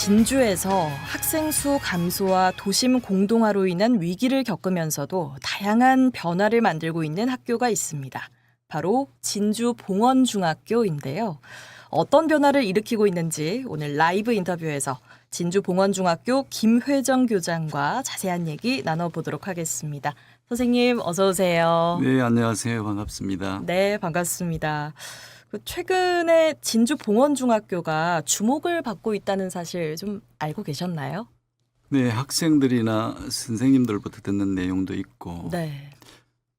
진주에서 학생 수 감소와 도심 공동화로 인한 위기를 겪으면서도 다양한 변화를 만들고 있는 학교가 있습니다. 바로 진주 봉원중학교인데요. 어떤 변화를 일으키고 있는지 오늘 라이브 인터뷰에서 진주 봉원중학교 김회정 교장과 자세한 얘기 나눠보도록 하겠습니다. 선생님 어서 오세요. 네, 안녕하세요. 반갑습니다. 네, 반갑습니다. 최근에 진주 봉원중학교가 주목을 받고 있다는 사실 좀 알고 계셨나요? 네, 학생들이나 선생님들부터 듣는 내용도 있고 네.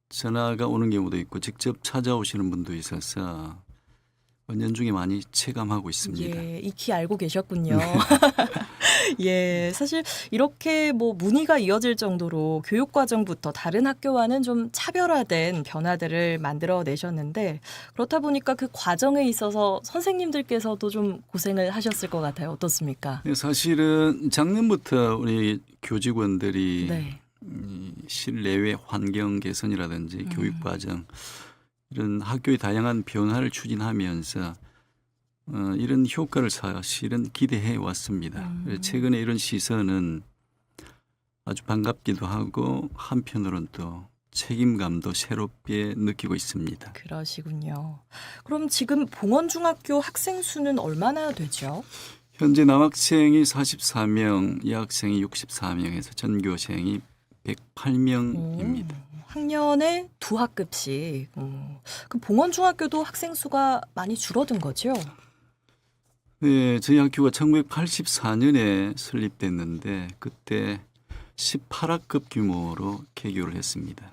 전화가 오는 경우도 있고 직접 찾아오시는 분도 있어서 은연중에 많이 체감하고 있습니다. 예, 익히 알고 계셨군요. 예, 사실 이렇게 문의가 이어질 정도로 교육 과정부터 다른 학교와는 좀 차별화된 변화들을 만들어내셨는데 그렇다 보니까 그 과정에 있어서 선생님들께서도 좀 고생을 하셨을 것 같아요. 어떻습니까? 네, 사실은 작년부터 우리 교직원들이 네. 실내외 환경 개선이라든지 교육 과정 이런 학교의 다양한 변화를 추진하면서 이런 효과를 사실은 기대해 왔습니다. 그래서 최근에 이런 시선은 아주 반갑기도 하고 한편으로는 또 책임감도 새롭게 느끼고 있습니다. 그러시군요. 그럼 지금 봉원중학교 학생 수는 얼마나 되죠? 현재 남학생이 44명, 여학생이 64명에서 전교생이 108명입니다. 학년에 2학급씩. 그 봉원중학교도 학생 수가 많이 줄어든 거죠? 네, 저희 학교가 1984년에 설립됐는데 그때 18학급 규모로 개교를 했습니다.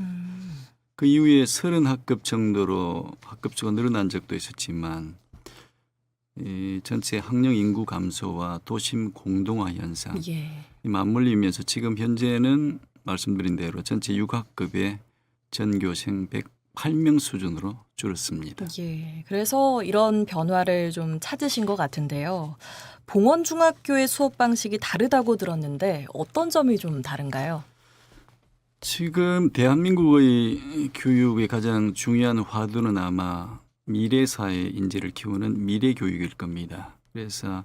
그 이후에 30학급 정도로 학급 수가 늘어난 적도 있었지만 이 전체 학령 인구 감소와 도심 공동화 현상 예. 이 맞물리면서 지금 현재는 말씀드린 대로 전체 6학급의 전교생 108명 수준으로 줄었습니다. 예. 그래서 이런 변화를 좀 찾으신 것 같은데요. 봉원중학교의 수업 방식이 다르다고 들었는데 어떤 점이 좀 다른가요? 지금 대한민국의 교육의 가장 중요한 화두는 아마 미래 사회 인재를 키우는 미래 교육일 겁니다. 그래서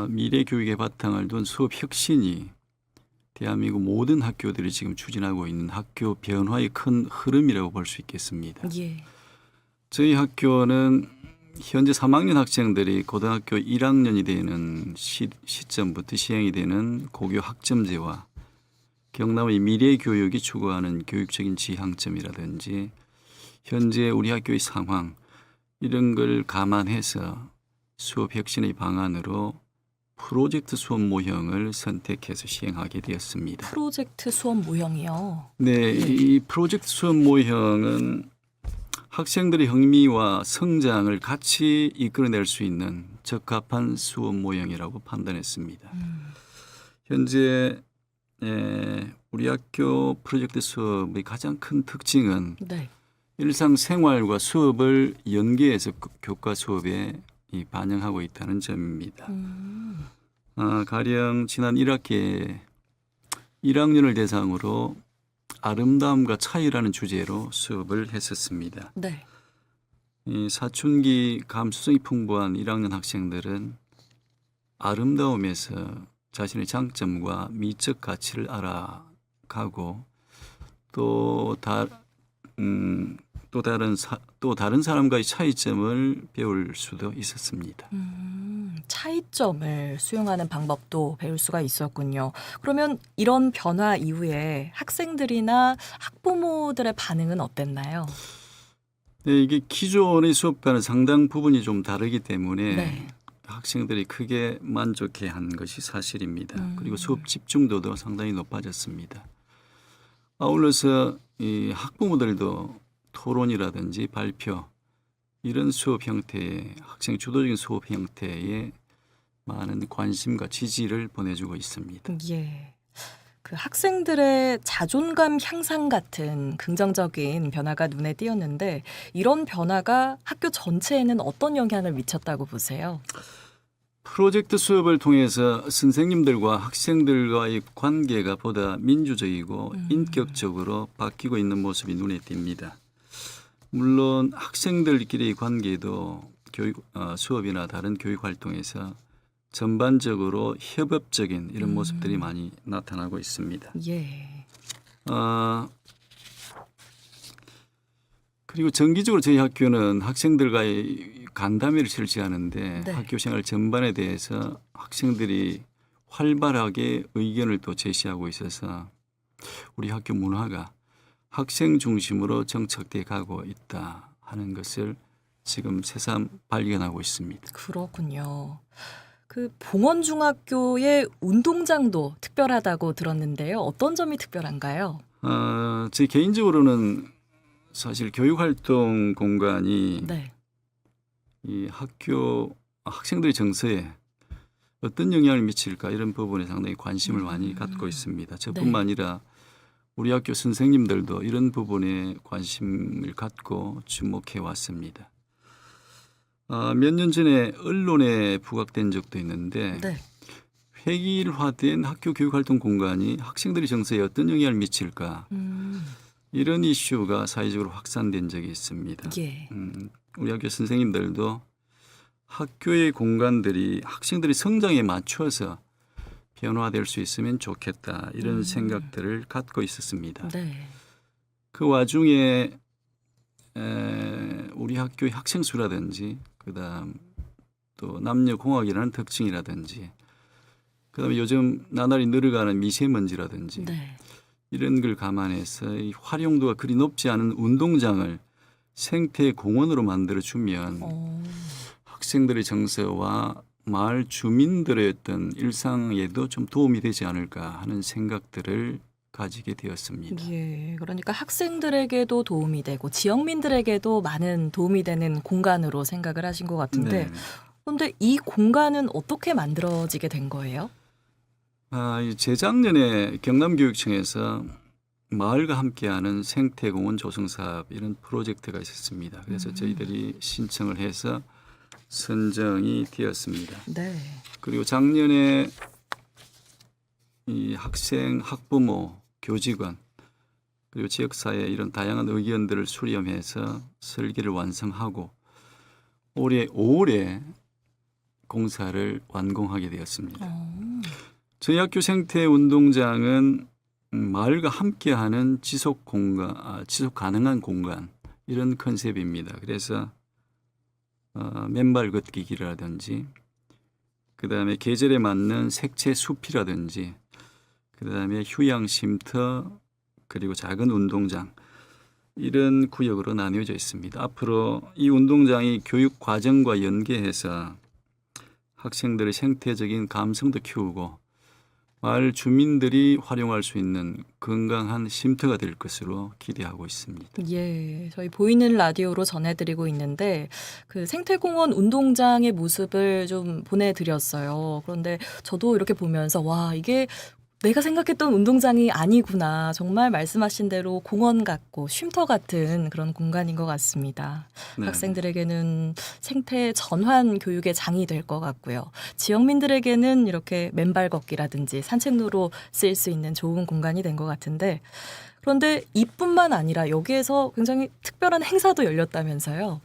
미래 교육의 바탕을 둔 수업 혁신이 대한민국 모든 학교들이 지금 추진하고 있는 학교 변화의 큰 흐름이라고 볼 수 있겠습니다. 예. 저희 학교는 현재 3학년 학생들이 고등학교 1학년이 되는 시점부터 시행이 되는 고교 학점제와 경남의 미래 교육이 추구하는 교육적인 지향점이라든지 현재 우리 학교의 상황 이런 걸 감안해서 수업 혁신의 방안으로 프로젝트 수업 모형을 선택해서 시행하게 되었습니다. 프로젝트 수업 모형이요. 네, 이 프로젝트 수업 모형은 학생들의 흥미와 성장을 같이 이끌어낼 수 있는 적합한 수업 모형이라고 판단했습니다. 현재 우리 학교 프로젝트 수업의 가장 큰 특징은 네. 일상생활과 수업을 연계해서 교과 수업에 반영하고 있다는 점입니다. 가령 지난 1학기에 1학년을 대상으로 아름다움과 차이라는 주제로 수업을 했었습니다. 네. 이 사춘기 감수성이 풍부한 1학년 학생들은 아름다움에서 자신의 장점과 미적 가치를 알아가고 또 다른 사람과의 차이점을 배울 수도 있었습니다. 차이점을 수용하는 방법도 배울 수가 있었군요. 그러면 이런 변화 이후에 학생들이나 학부모들의 반응은 어땠나요? 네, 이게 기존의 수업과는 상당 부분이 좀 다르기 때문에 네. 학생들이 크게 만족해한 것이 사실입니다. 그리고 수업 집중도도 상당히 높아졌습니다. 아울러서 이 학부모들도 토론이라든지 발표 이런 수업 형태의 학생 주도적인 수업 형태에 많은 관심과 지지를 보내주고 있습니다. 예. 그 학생들의 자존감 향상 같은 긍정적인 변화가 눈에 띄었는데 이런 변화가 학교 전체에는 어떤 영향을 미쳤다고 보세요? 프로젝트 수업을 통해서 선생님들과 학생들과의 관계가 보다 민주적이고 인격적으로 바뀌고 있는 모습이 눈에 띕니다. 물론 학생들끼리의 관계도 수업이나 다른 교육 활동에서 전반적으로 협업적인 이런 모습들이 많이 나타나고 있습니다. 예. 그리고 정기적으로 저희 학교는 학생들과의 간담회를 실시하는데 네. 학교 생활 전반에 대해서 학생들이 활발하게 의견을 또 제시하고 있어서 우리 학교 문화가 학생 중심으로 정착돼 가고 있다 하는 것을 지금 새삼 발견하고 있습니다. 그렇군요. 그 봉원중학교의 운동장도 특별하다고 들었는데요. 어떤 점이 특별한가요? 제 개인적으로는 사실 교육활동 공간이 네. 이 학교 학생들의 정서에 어떤 영향을 미칠까 이런 부분에 상당히 관심을 많이 갖고 있습니다. 저뿐만 아니라 우리 학교 선생님들도 이런 부분에 관심을 갖고 주목해 왔습니다. 몇 년 전에 언론에 부각된 적도 있는데 네. 획일화된 학교 교육활동 공간이 학생들의 정서에 어떤 영향을 미칠까 이런 이슈가 사회적으로 확산된 적이 있습니다. 예. 우리 학교 선생님들도 학교의 공간들이 학생들의 성장에 맞춰서 변화될 수 있으면 좋겠다 이런 생각들을 갖고 있었습니다. 네. 그 와중에 우리 학교의 학생 수라든지 그다음 또 남녀 공학이라는 특징이라든지 그다음에 요즘 나날이 늘어가는 미세먼지라든지 네. 이런 걸 감안해서 이 활용도가 그리 높지 않은 운동장을 생태 공원으로 만들어 주면 학생들의 정서와 마을 주민들의 어떤 일상에도 좀 도움이 되지 않을까 하는 생각들을 가지게 되었습니다. 예. 그러니까 학생들에게도 도움이 되고 지역민들에게도 많은 도움이 되는 공간으로 생각을 하신 것 같은데 네. 그런데 이 공간은 어떻게 만들어지게 된 거예요? 이 재작년에 경남교육청에서 마을과 함께하는 생태공원 조성 사업 이런 프로젝트가 있었습니다. 그래서 저희들이 신청을 해서 선정이 되었습니다. 네. 그리고 작년에 이 학생, 학부모, 교직원 그리고 지역사회 이런 다양한 의견들을 수렴해서 설계를 완성하고 올해 5월에 공사를 완공하게 되었습니다. 저희 학교 생태 운동장은 마을과 함께하는 지속 가능한 공간 이런 컨셉입니다. 그래서 맨발 걷기 길이라든지 그다음에 계절에 맞는 색채 숲이라든지 그다음에 휴양 쉼터 그리고 작은 운동장 이런 구역으로 나뉘어져 있습니다. 앞으로 이 운동장이 교육 과정과 연계해서 학생들의 생태적인 감성도 키우고 마을 주민들이 활용할 수 있는 건강한 쉼터가 될 것으로 기대하고 있습니다. 예, 저희 보이는 라디오로 전해드리고 있는데 그 생태공원 운동장의 모습을 좀 보내드렸어요. 그런데 저도 이렇게 보면서 와, 이게 내가 생각했던 운동장이 아니구나. 정말 말씀하신 대로 공원 같고 쉼터 같은 그런 공간인 것 같습니다. 네. 학생들에게는 생태 전환 교육의 장이 될 것 같고요. 지역민들에게는 이렇게 맨발 걷기라든지 산책로로 쓰일 수 있는 좋은 공간이 된 것 같은데 그런데 이뿐만 아니라 여기에서 굉장히 특별한 행사도 열렸다면서요.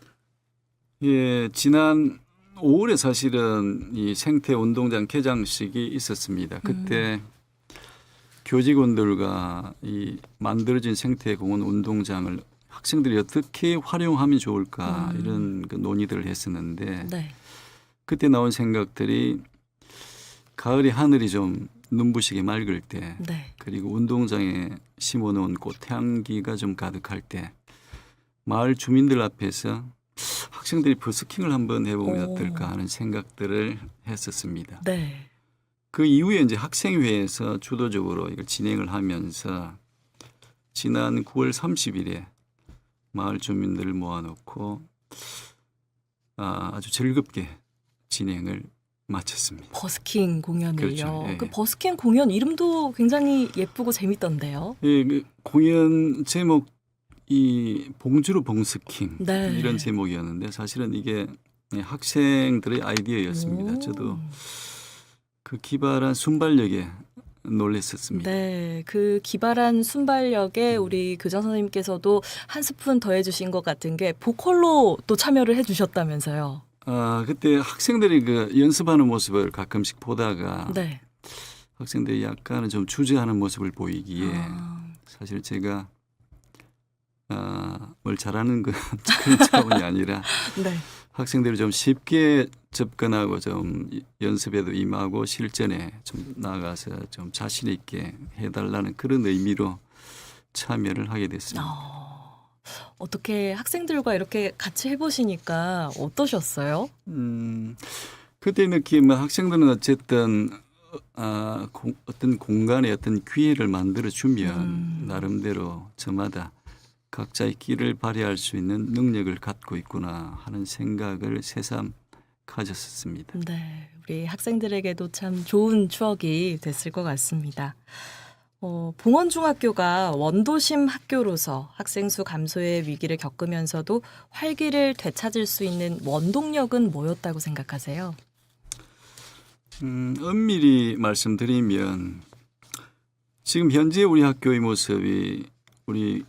예, 지난 5월에 사실은 이 생태 운동장 개장식이 있었습니다. 그때 교직원들과 이 만들어진 생태공원 운동장을 학생들이 어떻게 활용하면 좋을까 이런 그 논의들을 했었는데 네. 그때 나온 생각들이 가을에 하늘이 좀 눈부시게 맑을 때 네. 그리고 운동장에 심어놓은 꽃향기가 좀 가득할 때 마을 주민들 앞에서 학생들이 버스킹을 한번 해보면 어떨까 하는 생각들을 했었습니다. 네. 그 이후에 이제 학생회에서 주도적으로 이걸 진행을 하면서 지난 9월 30일에 마을 주민들을 모아놓고 아주 즐겁게 진행을 마쳤습니다. 버스킹 공연을요. 그렇죠. 예, 그 예. 버스킹 공연 이름도 굉장히 예쁘고 재밌던데요. 예, 그 공연 제목이 봉주루 봉스킹 네. 이런 제목이었는데 사실은 이게 학생들의 아이디어였습니다. 저도 그 기발한 순발력에 놀랐었습니다. 네, 그 기발한 순발력에 우리 교장 선생님께서도 한 스푼 더해주신 것 같은 게 보컬로 또 참여를 해주셨다면서요. 그때 학생들이 그 연습하는 모습을 가끔씩 보다가 네. 학생들이 약간은 좀 주저하는 모습을 보이기에 아, 사실 제가 뭘 잘하는 그런 차원이 아니라 네. 학생들이 좀 쉽게 접근하고 좀 연습에도 임하고 실전에 좀 나가서 좀 자신 있게 해달라는 그런 의미로 참여를 하게 됐습니다. 어떻게 학생들과 이렇게 같이 해보시니까 어떠셨어요? 그때 느낌은 학생들은 어쨌든 어떤 공간에 어떤 기회를 만들어 주면 나름대로 저마다 각자의 끼를 발휘할 수 있는 능력을 갖고 있구나 하는 생각을 새삼 가졌었습니다. 네, 우리 학생들에게도 참 좋은 추억이 됐을 것 같습니다. 봉원중학교가 원도심 학교로서 학생 수 감소의 위기를 겪으면서도 활기를 되찾을 수 있는 원동력은 뭐였다고 생각하세요? 엄밀히 말씀드리면 지금 현재 우리 학교의 모습이 우리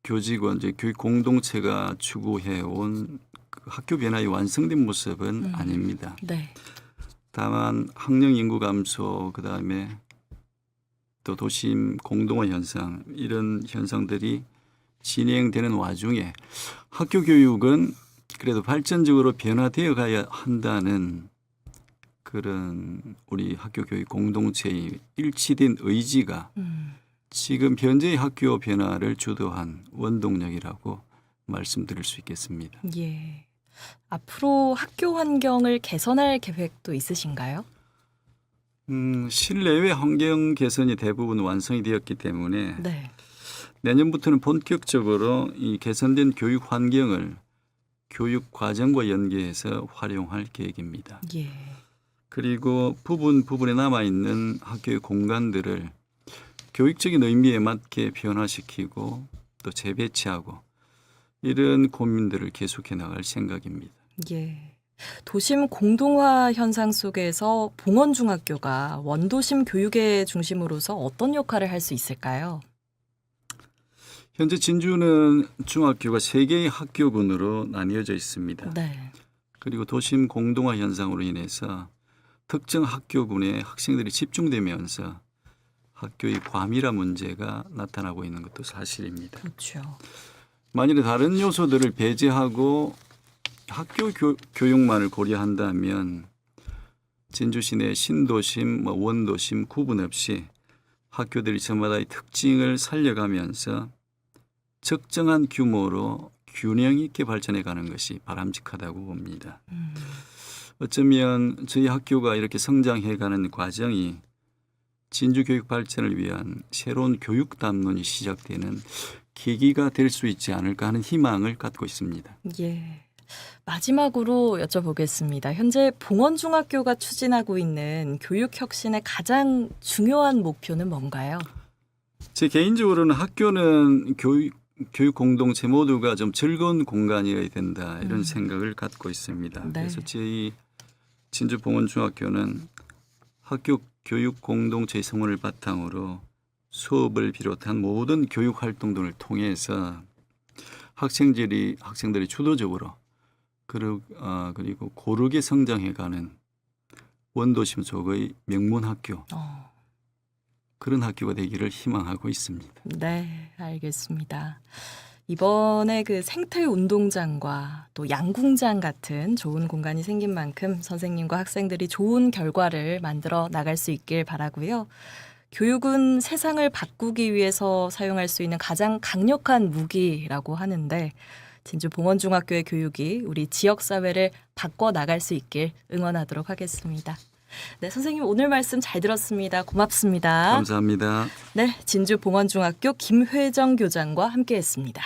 교직원, 이제 교육 공동체가 추구해온 그 학교 변화의 완성된 모습은 아닙니다. 네. 다만 학령 인구 감소, 그다음에 또 도심 공동화 현상 이런 현상들이 진행되는 와중에 학교 교육은 그래도 발전적으로 변화되어 가야 한다는 그런 우리 학교 교육 공동체의 일치된 의지가 지금 현재의 학교 변화를 주도한 원동력이라고 말씀드릴 수 있겠습니다. 예. 앞으로 학교 환경을 개선할 계획도 있으신가요? 실내외 환경 개선이 대부분 완성이 되었기 때문에 네. 내년부터는 본격적으로 이 개선된 교육 환경을 교육 과정과 연계해서 활용할 계획입니다. 예. 그리고 부분에 남아있는 학교의 공간들을 교육적인 의미에 맞게 변화시키고 또 재배치하고 이런 고민들을 계속해 나갈 생각입니다. 예. 도심 공동화 현상 속에서 봉원중학교가 원도심 교육의 중심으로서 어떤 역할을 할 수 있을까요? 현재 진주는 중학교가 3개의 학교군으로 나뉘어져 있습니다. 네. 그리고 도심 공동화 현상으로 인해서 특정 학교군에 학생들이 집중되면서 학교의 과밀화 문제가 나타나고 있는 것도 사실입니다. 그렇죠. 만일에 다른 요소들을 배제하고 학교 교육만을 고려한다면 진주시 내 신도심, 원도심 구분 없이 학교들이 저마다의 특징을 살려가면서 적정한 규모로 균형 있게 발전해 가는 것이 바람직하다고 봅니다. 어쩌면 저희 학교가 이렇게 성장해 가는 과정이 진주 교육 발전을 위한 새로운 교육 담론이 시작되는 계기가 될 수 있지 않을까 하는 희망을 갖고 있습니다. 예. 마지막으로 여쭤보겠습니다. 현재 봉원중학교가 추진하고 있는 교육 혁신의 가장 중요한 목표는 뭔가요? 제 개인적으로는 학교는 교육 공동체 모두가 좀 즐거운 공간이어야 된다 이런 생각을 갖고 있습니다. 네. 그래서 저희 진주 봉원중학교는 학교 교육 공동체의 성원을 바탕으로 수업을 비롯한 모든 교육 활동들을 통해서 학생들이 주도적으로 그리고 고르게 성장해가는 원도심 속의 명문 학교 그런 학교가 되기를 희망하고 있습니다. 네, 알겠습니다. 이번에 그 생태 운동장과 또 양궁장 같은 좋은 공간이 생긴 만큼 선생님과 학생들이 좋은 결과를 만들어 나갈 수 있길 바라고요. 교육은 세상을 바꾸기 위해서 사용할 수 있는 가장 강력한 무기라고 하는데 진주 봉원중학교의 교육이 우리 지역사회를 바꿔 나갈 수 있길 응원하도록 하겠습니다. 네, 선생님 오늘 말씀 잘 들었습니다. 고맙습니다. 감사합니다. 네, 진주 봉원중학교 김회정 교장과 함께했습니다.